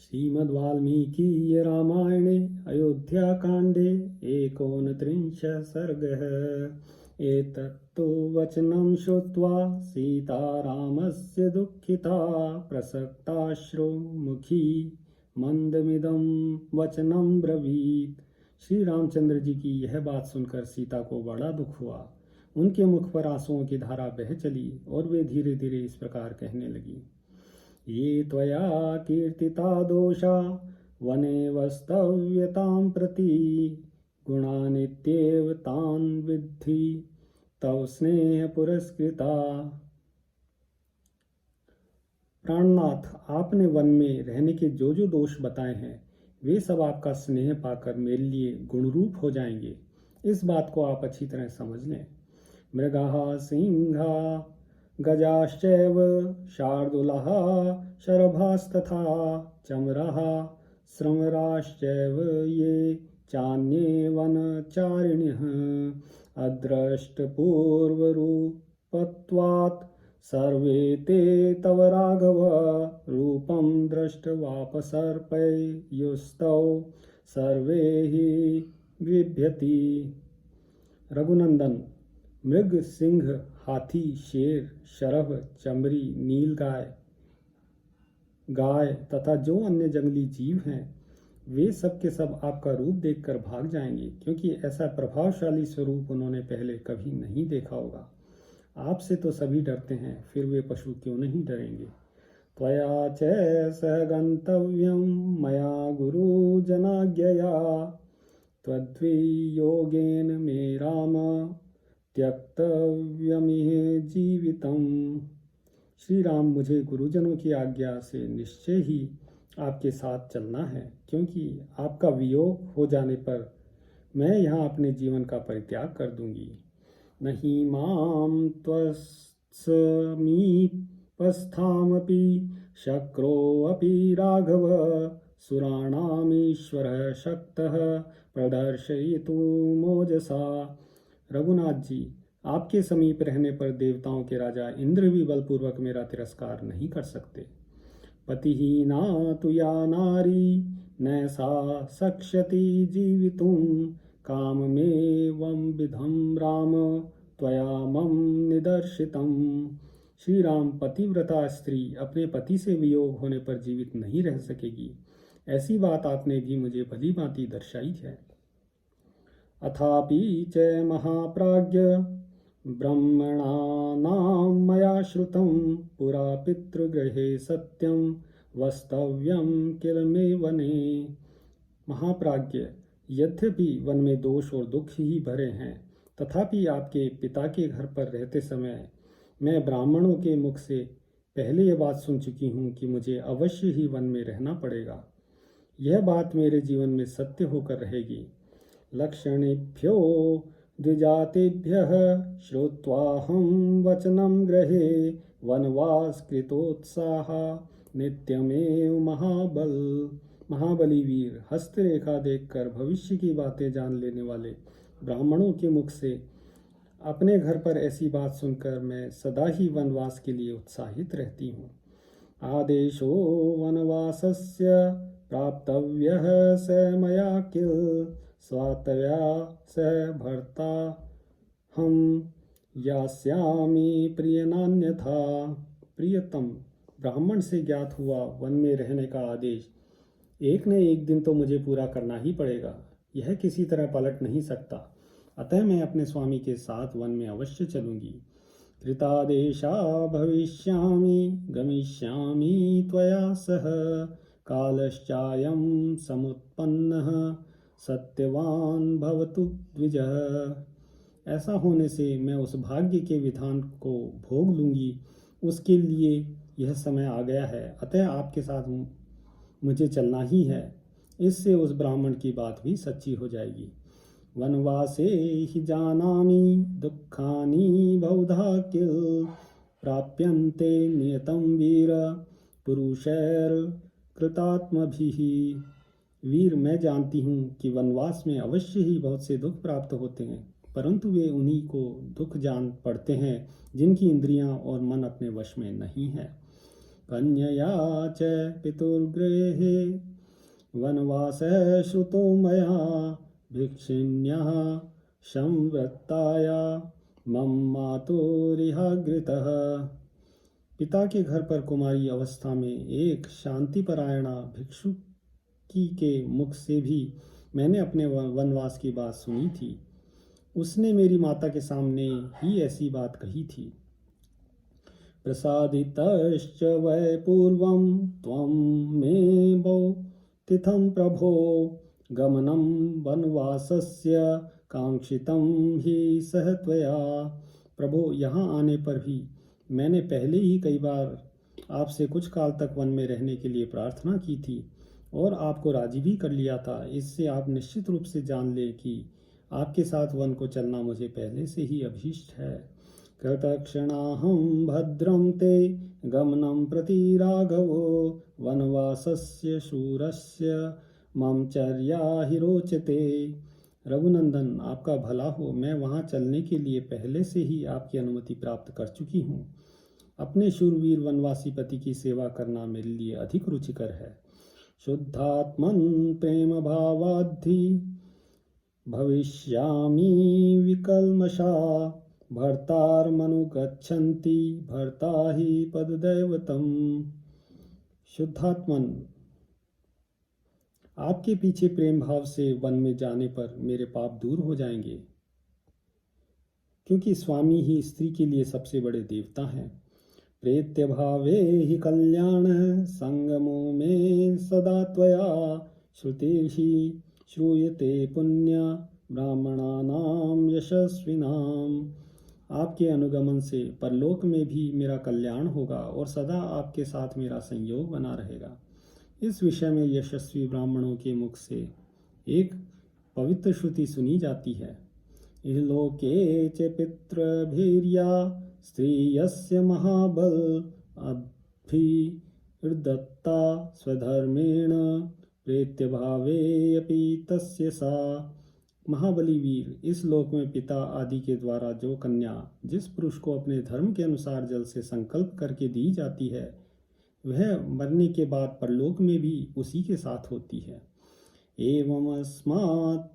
श्रीमद्वाल्मीकीय रामायणे अयोध्याकाण्डे 39 सर्गः। एतत्तु वचनं श्रुत्वा सीतारामस्य दुःखिता प्रसक्ताश्रुमुखी मंदमिदं वचनं ब्रवीत। श्री रामचंद्र जी की यह बात सुनकर सीता को बड़ा दुख हुआ। उनके मुख पर आंसुओं की धारा बह चली और वे धीरे धीरे इस प्रकार कहने लगी। ये त्वया कीर्तिता दोषा वने वस्तव्यतां प्रति गुणानित्येव तान् विद्धि तव स्नेह पुरस्कृता। प्राणनाथ, आपने वन में रहने के जो जो दोष बताए हैं वे सब आपका स्नेह पाकर मेरे लिए गुणरूप हो जाएंगे। इस बात को आप अच्छी तरह समझ लें। मृगाः सिंहा गजाश्चैव शार्दूलाः शरभास्तथा चमराः श्रमराश्चैव ये चान्ये वनचारिणः अदृष्टपूर्वरूपत्वात् सर्वे ते तव राघव रूपं दृष्ट्वापसर्पयुस्तौ सर्वे हि बिभ्यति। रघुनंदन, मृग, सिंह, हाथी, शेर, शरभ, चमरी, नीलगाय, गाय तथा जो अन्य जंगली जीव हैं वे सब के सब आपका रूप देखकर भाग जाएंगे, क्योंकि ऐसा प्रभावशाली स्वरूप उन्होंने पहले कभी नहीं देखा होगा। आपसे तो सभी डरते हैं, फिर वे पशु क्यों नहीं डरेंगे। त्वया च सह गन्तव्यं मया गुरुजनाज्ञया त्वद्वियोगेन मे राम त्यक्तव्यमिह जीवितम्। श्री राम, मुझे गुरुजनों की आज्ञा से निश्चय ही आपके साथ चलना है, क्योंकि आपका वियोग हो जाने पर मैं यहाँ अपने जीवन का परित्याग कर दूंगी। नहीं माम त्वत्समीपस्थामपि शक्रोऽपि राघव सुराणामीश्वरः शक्तः प्रदर्शयितुमोजसा। रघुनाथ जी, आपके समीप रहने पर देवताओं के राजा इंद्र भी बलपूर्वक मेरा तिरस्कार नहीं कर सकते। पतिहीना तु या नारी न सा शक्ष्यति जीवितुं काममेवं विधं राम त्वया मम निदर्शितम्। श्री राम, पतिव्रता स्त्री अपने पति से वियोग होने पर जीवित नहीं रह सकेगी। ऐसी बात आपने भी मुझे भली भांति दर्शाई है। अथापि च महाप्राज्ञ ब्रह्मणानां मया श्रुतं पुरा पितृगृहे सत्यं वस्तव्यं किल मे वने। महाप्राज्ञ, यद्यपि वन में दोष और दुख ही भरे हैं, तथापि आपके पिता के घर पर रहते समय मैं ब्राह्मणों के मुख से पहले यह बात सुन चुकी हूँ कि मुझे अवश्य ही वन में रहना पड़ेगा। यह बात मेरे जीवन में सत्य होकर रहेगी। लक्षणेभ्यो द्विजातेभ्यः श्रुत्वाहं वचनं गृहे वनवासकृतोत्साह नित्यमेव महाबली वीर, हस्तरेखा देखकर भविष्य की बातें जान लेने वाले ब्राह्मणों के मुख से अपने घर पर ऐसी बात सुनकर मैं सदा ही वनवास के लिए उत्साहित रहती हूँ। आदेशो वनवासस्य प्राप्तव्यः स मया किल स्वातया स भर्ता हम यास्यामि प्रियनान्यथा। प्रियतम, ब्राह्मण से ज्ञात हुआ वन में रहने का आदेश एक न एक दिन तो मुझे पूरा करना ही पड़ेगा। यह किसी तरह पलट नहीं सकता, अतः मैं अपने स्वामी के साथ वन में अवश्य चलूंगी। कृतादेशा भविष्यामि गमिष्यामि त्वया सह कालश्चायं समुत्पन्नः सत्यवान भवतु द्विजः। ऐसा होने से मैं उस भाग्य के विधान को भोग लूंगी, उसके लिए यह समय आ गया है, अतः आपके साथ मुझे चलना ही है। इससे उस ब्राह्मण की बात भी सच्ची हो जाएगी। वनवासे हि जानामि दुःखानि बहुधा किल प्राप्यन्ते नियतं वीर पुरुषैर्कृतात्मभिः। वीर, मैं जानती हूँ कि वनवास में अवश्य ही बहुत से दुख प्राप्त होते हैं, परंतु वे उन्हीं को दुख जान पड़ते हैं जिनकी इंद्रियां और मन अपने वश में नहीं है। कन्यया च पितुर्गृहे वनवासः श्रुतो मया भिक्षिण्याः संवृत्ताया मम मातुरिहाग्रतः। पिता के घर पर कुमारी अवस्था में एक शांतिपरायणा भिक्षुकी के मुख से भी मैंने अपने वनवास की बात सुनी थी। उसने मेरी माता के सामने ही ऐसी बात कही थी। प्रसादितश्च वै पूर्वं त्वं मे बहुतिथं प्रभो गमनं वनवासस्य कांक्षितं ही सह त्वया। प्रभो, यहाँ आने पर भी मैंने पहले ही कई बार आपसे कुछ काल तक वन में रहने के लिए प्रार्थना की थी और आपको राजी भी कर लिया था। इससे आप निश्चित रूप से जान ले कि आपके साथ वन को चलना मुझे पहले से ही अभीष्ट है। कृतक्षणाहं भद्रं ते गमनं प्रति राघवो वनवासस्य शूरस्य मम चर्या हि रोचते। रघुनंदन, आपका भला हो, मैं वहाँ चलने के लिए पहले से ही आपकी अनुमति प्राप्त कर चुकी हूँ। अपने शूरवीर वनवासी पति की सेवा करना मेरे लिए अधिक रुचिकर है। शुद्धात्मन प्रेम भावाद्धि भविष्यामि विकल्मषा भर्तारमनुगच्छन्ति भर्ता ही पददैवतम। शुद्धात्मन, आपके पीछे प्रेम भाव से वन में जाने पर मेरे पाप दूर हो जाएंगे, क्योंकि स्वामी ही स्त्री के लिए सबसे बड़े देवता हैं। प्रेत्य भावे ही कल्याण संगमो में सदा त्वया श्रुतिर्हि श्रूयते पुण्य ब्राह्मणानां यशस्विनाम। आपके अनुगमन से परलोक में भी मेरा कल्याण होगा और सदा आपके साथ मेरा संयोग बना रहेगा। इस विषय में यशस्वी ब्राह्मणों के मुख से एक पवित्र श्रुति सुनी जाती है। इहलोके च पितृभिर्या स्त्रियस्य महाबल अभिर्दत्ता स्वधर्मेण प्रेत्य भावेऽपि तस्य सा। महाबली वीर, इस लोक में पिता आदि के द्वारा जो कन्या जिस पुरुष को अपने धर्म के अनुसार जल से संकल्प करके दी जाती है, वह मरने के बाद परलोक में भी उसी के साथ होती है। एवं अस्मात्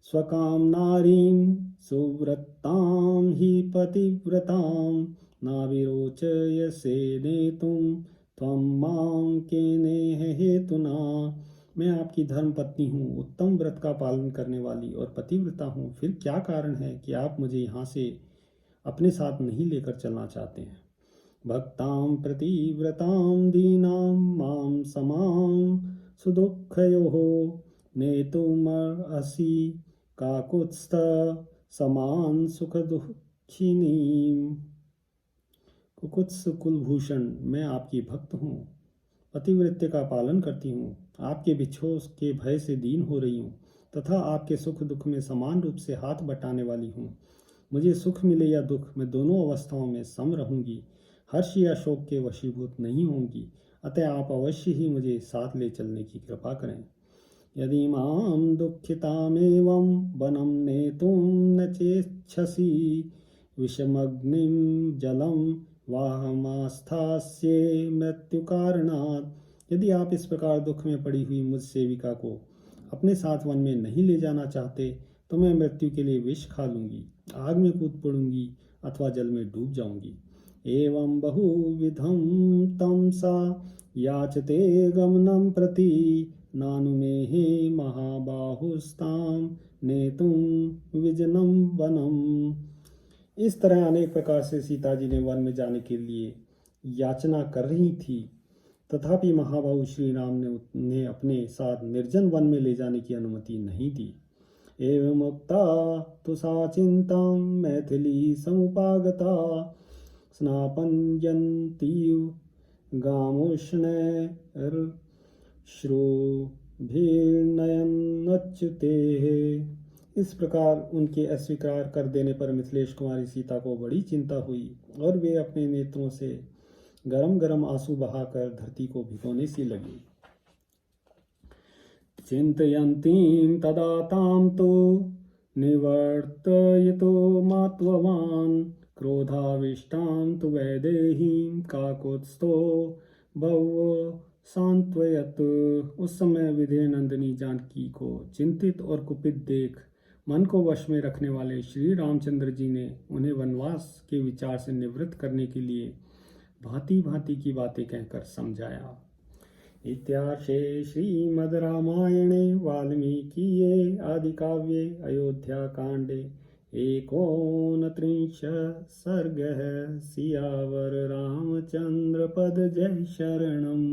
स्वकाम नारीं सुव्रतां ही पतिव्रतां नाविरोचयसे नेतुं त्वं मां केनेह हेतुना। मैं आपकी धर्म पत्नी हूँ, उत्तम व्रत का पालन करने वाली और पतिव्रता हूँ। फिर क्या कारण है कि आप मुझे यहाँ से अपने साथ नहीं लेकर चलना चाहते हैं। भक्तां प्रतिव्रतां दीनां मां समां सुदुःखयोः नेतुमर्हसि काकुत्स्थ समान सुख दुखिनीं। कुकुत्स कुलभूषण, मैं आपकी भक्त हूँ, पतिव्रत्य का पालन करती हूँ, आपके बिछोह के भय से दीन हो रही हूँ तथा आपके सुख दुख में समान रूप से हाथ बटाने वाली हूँ। मुझे सुख मिले या दुख, मैं दोनों अवस्थाओं में सम रहूंगी, हर्ष या शोक के वशीभूत नहीं होंगी। अतः आप अवश्य ही मुझे साथ ले चलने की कृपा करें। यदि मां दुःखितामेवं वनं नेतुं न चेच्छसि विषमग्निं जलं वाहमास्थास्ये मृत्युकारणात्। यदि आप इस प्रकार दुख में पड़ी हुई मुझ सेविका को अपने साथ वन में नहीं ले जाना चाहते, तो मैं मृत्यु के लिए विष खा लूंगी, आग में कूद पड़ूंगी अथवा जल में डूब जाऊंगी। एवं बहुविधं तं सा याचते गमनं प्रति नानुमेहे महाबाहुस्तां नेतुं विजनं वनम्। इस तरह अनेक प्रकार से सीता जी ने वन में जाने के लिए याचना कर रही थी, तथापि महाबाहु श्री राम ने उन्हें अपने साथ निर्जन वन में ले जाने की अनुमति नहीं दी। एवं मुक्ता तु सा चिंतां मैथिली समुपागता स्नापयन्तीव गामुष्णैर्श्रुभिर्नयन्नच्युतेः। इस प्रकार उनके अस्वीकार कर देने पर मिथिलेश कुमारी सीता को बड़ी चिंता हुई और वे अपने नेत्रों से गरम गरम आंसू बहाकर धरती को भिगोने सी लगी। चिंतयन्तीं तदा तां तो निवर्तयतो मात्ववान् क्रोधाविष्टां तु वैदेहीं काकुत्स्थो बहवो सांत्वयत। उस समय विधेय नंदिनी जानकी को चिंतित और कुपित देख मन को वश में रखने वाले श्री रामचंद्र जी ने उन्हें वनवास के विचार से निवृत्त करने के लिए भांति भांति की बातें कहकर समझाया। इत्यार्षे श्रीमद् रामायणे वाल्मीकिये आदिकाव्ये अयोध्याकाण्डे एकोनत्रिंशः सर्गः। सियावर रामचंद्र पद जय शरणम्।